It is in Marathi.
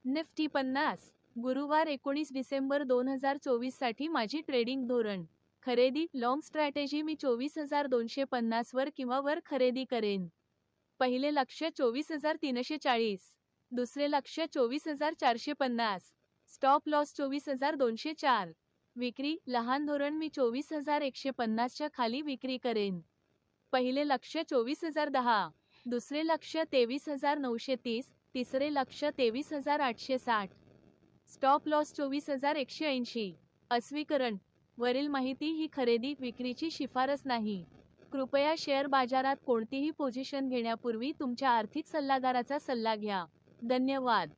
निफ्टी 50 गुरुवार 19 डिसेंबर 2024 साठी माझी ट्रेडिंग धोरण. खरेदी लॉंग स्ट्रॅटेजी मी 24,250 वर किंवा वर खरेदी करेन. पहिले लक्ष्य 24,340, दुसरे लक्ष्य 24,450, स्टॉप लॉस 24,204. विक्री लहान धोरण मी 24,150 च्या खाली विक्री करेन. पहिले लक्ष्य 24,010, दुसरे लक्ष्य 23,930, तिसरे लक्ष्य 23,860. Stop loss 24,180. अस्वीकरण. वरील माहिती ही खरेदी विक्रीची शिफारस नाही. कृपया शेअर बाजारात कोणतीही पोझिशन घेण्यापूर्वी तुमच्या आर्थिक सल्लागाराचा सल्ला घ्या. धन्यवाद.